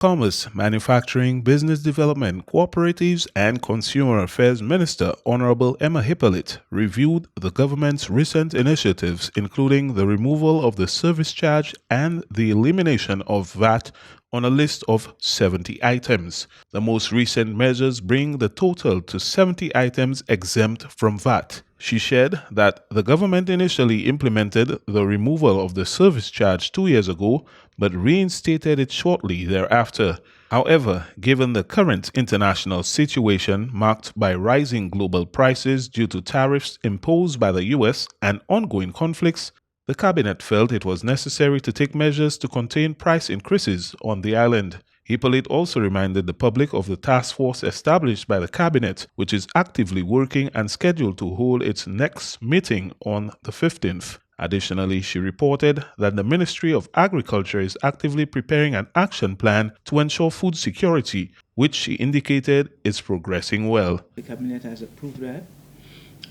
Commerce, Manufacturing, Business Development, Cooperatives, and Consumer Affairs Minister Honorable Emma Hippolyte reviewed the government's recent initiatives, including the removal of the service charge and the elimination of VAT on a list of 70 items. The most recent measures bring the total to 70 items exempt from VAT. She shared that the government initially implemented the removal of the service charge 2 years ago, but reinstated it shortly thereafter. However, given the current international situation marked by rising global prices due to tariffs imposed by the US and ongoing conflicts, the cabinet felt it was necessary to take measures to contain price increases on the island. Hippolyte also reminded the public of the task force established by the cabinet, which is actively working and scheduled to hold its next meeting on the 15th. Additionally, she reported that the Ministry of Agriculture is actively preparing an action plan to ensure food security, which she indicated is progressing well. The cabinet has approved that,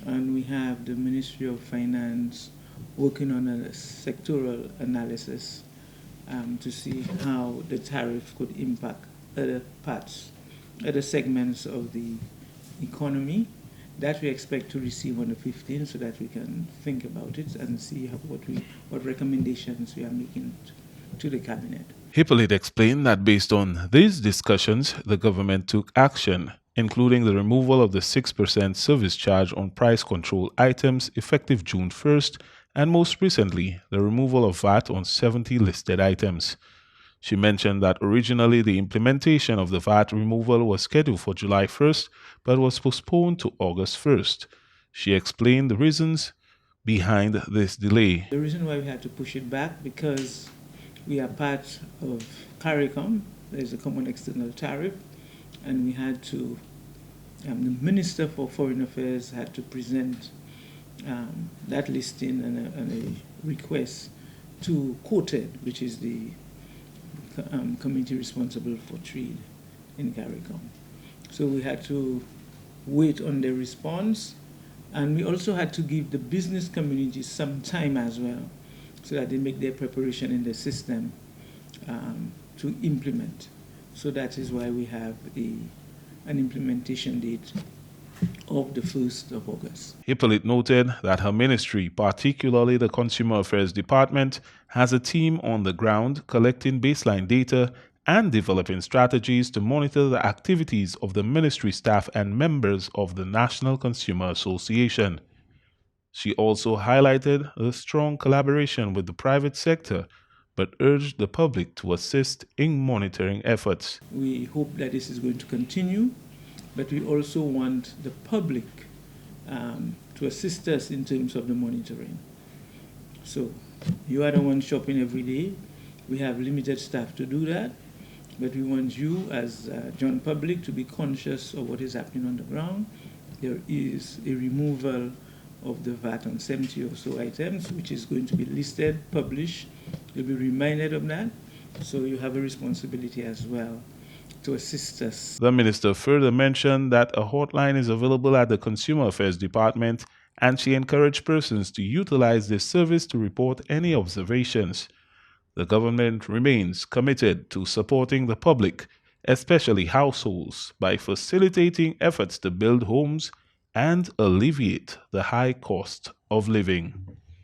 and we have the Ministry of Finance working on a sectoral analysis to see how the tariff could impact other parts, other segments of the economy that we expect to receive on the 15th, so that we can think about it and see what recommendations we are making to the cabinet. Hippolyte explained that based on these discussions, the government took action, including the removal of the 6% service charge on price control items effective June 1st, and most recently, the removal of VAT on 70 listed items. She mentioned that originally the implementation of the VAT removal was scheduled for July 1st, but was postponed to August 1st. She explained the reasons behind this delay. The reason why we had to push it back, because we are part of CARICOM, there's a common external tariff, and we had to, the Minister for Foreign Affairs had to present that listing and a request to quoted, which is the committee responsible for trade in CARICOM. So we had to wait on their response, and we also had to give the business community some time as well, so that they make their preparation in the system to implement. So that is why we have an implementation date of the 1st of August. Hippolyte noted that her ministry, particularly the Consumer Affairs Department, has a team on the ground collecting baseline data and developing strategies to monitor the activities of the ministry staff and members of the National Consumer Association. She also highlighted the strong collaboration with the private sector, but urged the public to assist in monitoring efforts. We hope that this is going to continue, but we also want the public to assist us in terms of the monitoring. So you are the one shopping every day. We have limited staff to do that, but we want you as John public to be conscious of what is happening on the ground. There is a removal of the VAT on 70 or so items, which is going to be listed, published. You'll be reminded of that. So you have a responsibility as well to assist us. The minister further mentioned that a hotline is available at the Consumer Affairs Department, and she encouraged persons to utilize this service to report any observations. The government remains committed to supporting the public, especially households, by facilitating efforts to build homes and alleviate the high cost of living.